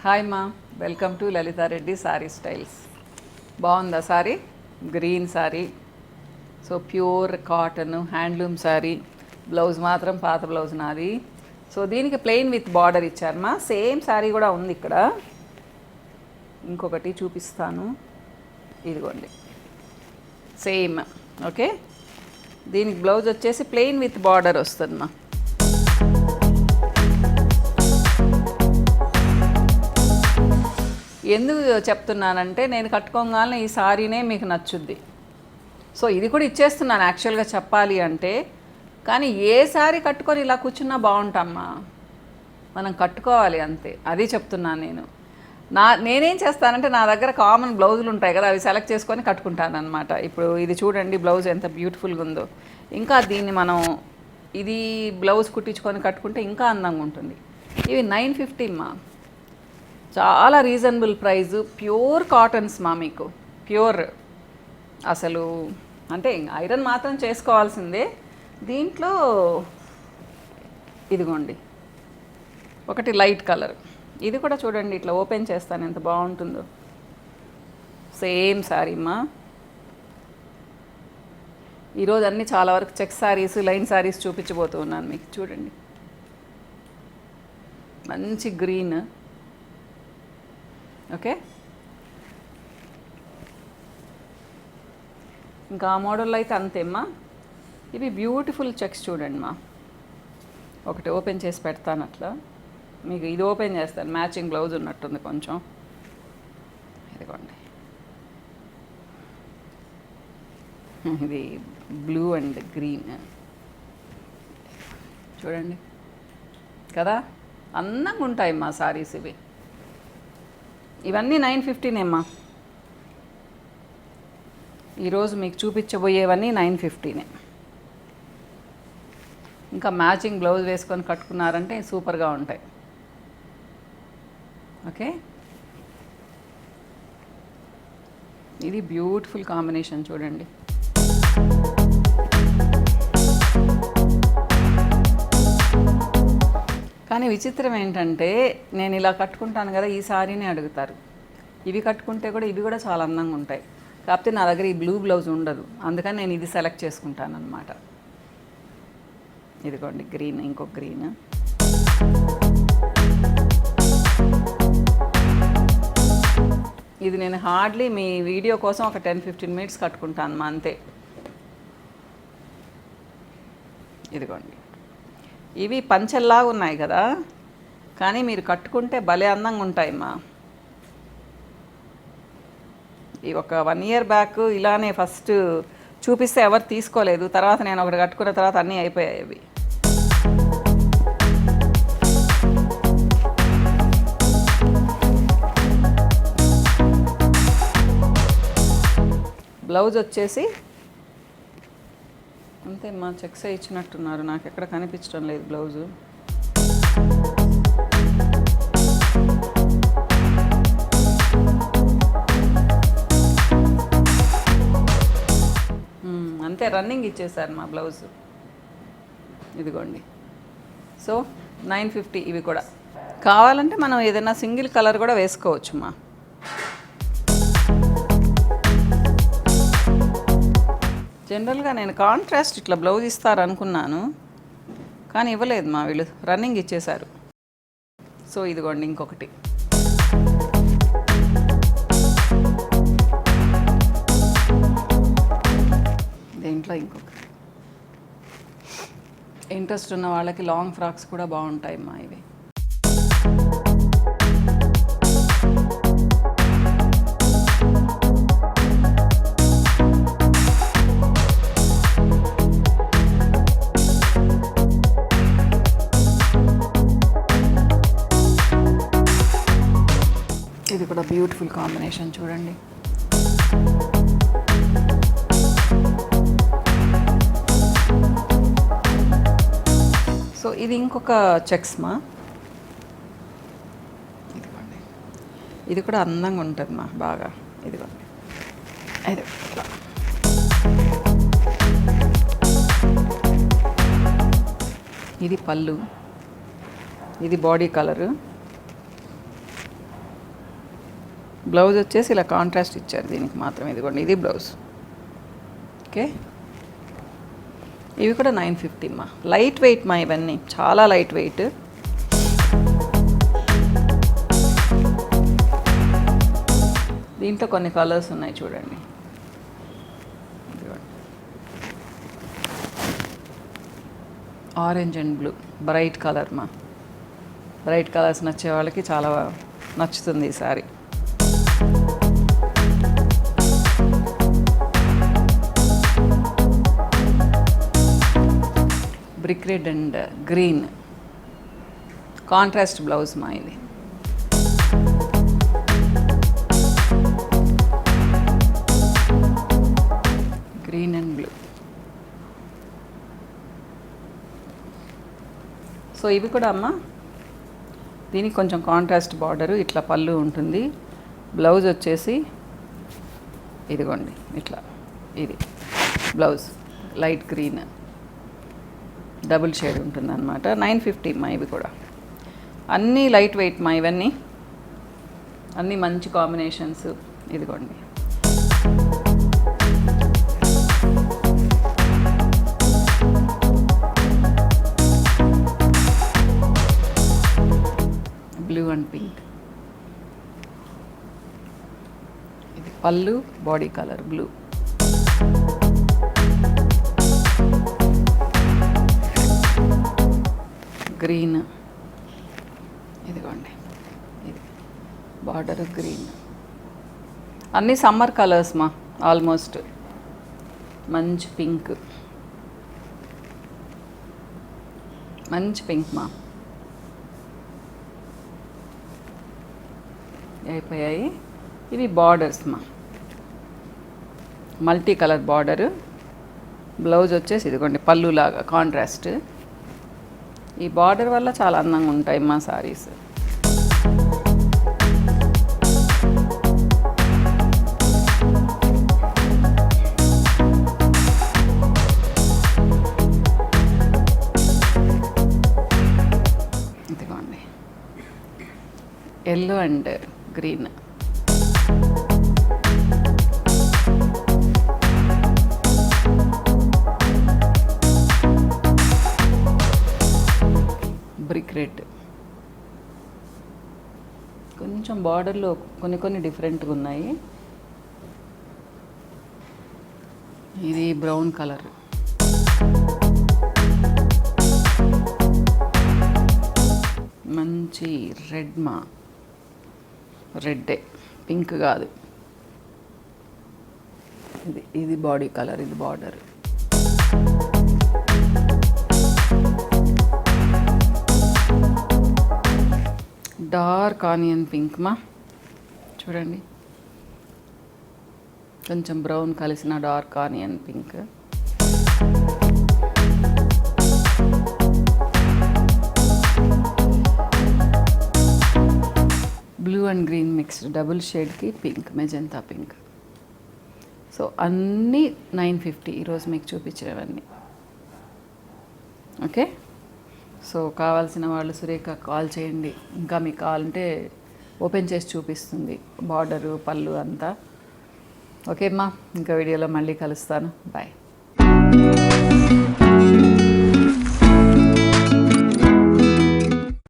Hi మా, welcome to Lalitha Reddy sari styles. బాగుందా sari? Green sari, so pure cotton handloom sari. Blouse మాత్రం పాత బ్లౌజ్ నాది. సో దీనికి ప్లెయిన్ విత్ బార్డర్ ఇచ్చారు మా. సేమ్ సారీ కూడా ఉంది ఇక్కడ, ఇంకొకటి చూపిస్తాను. ఇదిగోండి సేమ్. ఓకే, దీనికి బ్లౌజ్ వచ్చేసి ప్లెయిన్ విత్ బార్డర్ వస్తుంది మా. ఎందుకు చెప్తున్నానంటే నేను కట్టుకోగానే ఈ సారీనే మీకు నచ్చుద్ది. సో ఇది కూడా ఇచ్చేస్తున్నాను యాక్చువల్గా చెప్పాలి అంటే. కానీ ఏ సారీ కట్టుకొని ఇలా కూర్చున్నా బాగుంటామ్మా, మనం కట్టుకోవాలి అంతే. అది చెప్తున్నాను నేను. నేనేం చేస్తానంటే నా దగ్గర కామన్ బ్లౌజులు ఉంటాయి కదా, అవి సెలెక్ట్ చేసుకొని కట్టుకుంటాను అనమాట. ఇప్పుడు ఇది చూడండి బ్లౌజ్ ఎంత బ్యూటిఫుల్గా ఉందో. ఇంకా దీన్ని మనం ఇది బ్లౌజ్ కుట్టించుకొని కట్టుకుంటే ఇంకా అందంగా ఉంటుంది. ఇవి 950 మా, చాలా రీజనబుల్ ప్రైజు. ప్యూర్ కాటన్స్ మా, మీకు ప్యూర్ అసలు. అంటే ఐరన్ మాత్రం చేసుకోవాల్సిందే. దీంట్లో ఇదిగోండి ఒకటి లైట్ కలర్, ఇది కూడా చూడండి ఇట్లా ఓపెన్ చేస్తాను ఎంత బాగుంటుందో. సేమ్ శారీ మా. ఈరోజు అన్నీ చాలా వరకు చెక్ శారీస్, లైన్ శారీస్ చూపించబోతూ ఉన్నాను మీకు. చూడండి మంచి గ్రీన్. ఓకే, ఇంకా ఆ మోడల్లో అయితే అంతేమ్మా. ఇవి బ్యూటిఫుల్ చెక్స్ చూడండి మా. ఒకటి ఓపెన్ చేసి పెడతాను అట్లా మీకు. ఇది ఓపెన్ చేస్తాను, మ్యాచింగ్ బ్లౌజ్ ఉన్నట్టుంది కొంచెం. ఇదిగోండి, ఇది బ్లూ అండ్ గ్రీన్ చూడండి కదా, అందంగా ఉంటాయి మా సారీస్ ఇవి. ఇవన్నీ 950నేమ్మా. ఈరోజు మీకు చూపించబోయేవన్నీ 950నే. ఇంకా మ్యాచింగ్ బ్లౌజ్ వేసుకొని కట్టుకున్నారంటే సూపర్గా ఉంటాయి. ఓకే, ఇది బ్యూటిఫుల్ కాంబినేషన్ చూడండి. కానీ విచిత్రం ఏంటంటే నేను ఇలా కట్టుకుంటాను కదా, ఈ సారీని అడుగుతారు. ఇవి కట్టుకుంటే కూడా ఇవి కూడా చాలా అందంగా ఉంటాయి. కాకపోతే నా దగ్గర ఈ బ్లూ బ్లౌజ్ ఉండదు, అందుకని నేను ఇది సెలెక్ట్ చేసుకుంటాను అనమాట. ఇదిగోండి గ్రీన్, ఇంకొక గ్రీన్. ఇది నేను హార్డ్లీ మీ వీడియో కోసం ఒక 10-15 మినిట్స్ కట్టుకుంటాను మా, అంతే. ఇదిగోండి, ఇవి పంచల్లాగా ఉన్నాయి కదా, కానీ మీరు కట్టుకుంటే భలే అందంగా ఉంటాయమ్మా. ఈ ఒక 1 ఇయర్ బ్యాక్ ఇలానే ఫస్ట్ చూపిస్తే ఎవరు తీసుకోలేదు. తర్వాత నేను ఒకటి కట్టుకున్న తర్వాత అన్నీ అయిపోయాయి అవి. బ్లౌజ్ వచ్చేసి అంతే మా, చెక్సే ఇచ్చినట్టున్నారు, నాకు ఎక్కడ కనిపించడం లేదు బ్లౌజు. అంతే రన్నింగ్ ఇచ్చేసారు మా బ్లౌజ్. ఇదిగోండి, సో 950 ఇవి కూడా. కావాలంటే మనం ఏదైనా సింగిల్ కలర్ కూడా వేసుకోవచ్చు మా. జనరల్గా నేను కాంట్రాస్ట్ ఇట్లా బ్లౌజ్ ఇస్తారనుకున్నాను, కానీ ఇవ్వలేదు మా, వీళ్ళు రన్నింగ్ ఇచ్చేశారు. సో ఇదిగోండి ఇంకొకటి. దీంట్లో ఇంకొకటి. ఇంట్రెస్ట్ ఉన్న వాళ్ళకి లాంగ్ ఫ్రాక్స్ కూడా బాగుంటాయి మా ఇవి. ఇది కూడా బ్యూటిఫుల్ కాంబినేషన్ చూడండి. సో ఇది ఇంకొక చెక్స్ మా. ఇదిగోండి, ఇది కూడా అందంగా ఉంటుంది మా బాగా. ఇదిగోండి, ఇది ఇది పళ్ళు, ఇది బాడీ కలరు. బ్లౌజ్ వచ్చేసి ఇలా కాంట్రాస్ట్ ఇచ్చారు దీనికి మాత్రం. ఇదిగోండి, ఇది బ్లౌజ్. ఓకే, ఇవి కూడా 950 మా. లైట్ వెయిట్ మా, ఇవన్నీ చాలా లైట్ వెయిట్. దీంట్లో కొన్ని కలర్స్ ఉన్నాయి చూడండి. Orange and blue, bright colour మా. బ్రైట్ కలర్స్ నచ్చే వాళ్ళకి చాలా నచ్చుతుంది ఈ sorry. Brick red and green contrast blouse మా. ఇది గ్రీన్ అండ్ బ్లూ. సో ఇవి కూడా అమ్మ, దీనికి కొంచెం కాంట్రాస్ట్ బార్డరు, ఇట్లా పళ్ళు ఉంటుంది. బ్లౌజ్ వచ్చేసి ఇదిగోండి ఇట్లా, ఇది blouse light green double shade ఉంటుంది అనమాట. 950 మా. ఇవి కూడా అన్నీ లైట్ వెయిట్ మా. ఇవన్నీ అన్నీ మంచి కాంబినేషన్స్. ఇదిగోండి, బ్లూ అండ్ పింక్. ఇది పళ్ళు, బాడీ కలర్ బ్లూ. గ్రీన్, ఇదిగోండి ఇది బార్డర్ గ్రీన్. అన్నీ సమ్మర్ కలర్స్ మా, ఆల్మోస్ట్. మంచి పింక్, మంచి పింక్ మా. అయిపోయాయి. ఇవి బార్డర్స్ మా, మల్టీ కలర్ బార్డరు. బ్లౌజ్ వచ్చేసి ఇదిగోండి పళ్ళు లాగా కాంట్రాస్ట్. ఈ బార్డర్ వల్ల చాలా అందంగా ఉంటాయి మా సారీస్. ఇదిగోండి yellow and green. Brick red. కొంచెం బార్డర్లో కొన్ని డిఫరెంట్గా ఉన్నాయి. ఇది బ్రౌన్ కలర్. మంచి రెడ్ మా, రెడ్డే, పింక్ కాదు. ఇది బాడీ కలర్, ఇది బార్డర్. డార్క్ ఆనియన్ పింక్ మా, చూడండి కొంచెం బ్రౌన్ కలిసిన dark onion pink. Blue and green mixed double షేడ్కి పింక్, మెజంతా పింక్. సో అన్నీ 950 ఈరోజు మీకు చూపించినవన్నీ. ఓకే, సో కావాల్సిన వాళ్ళు సురేఖ కాల్ చేయండి. ఇంకా మీకు కావాలంటే ఓపెన్ చేసి చూపిస్తుంది బార్డరు పళ్ళు అంతా. ఓకే అమ్మా, ఇంకా వీడియోలో మళ్ళీ కలుస్తాను. బాయ్.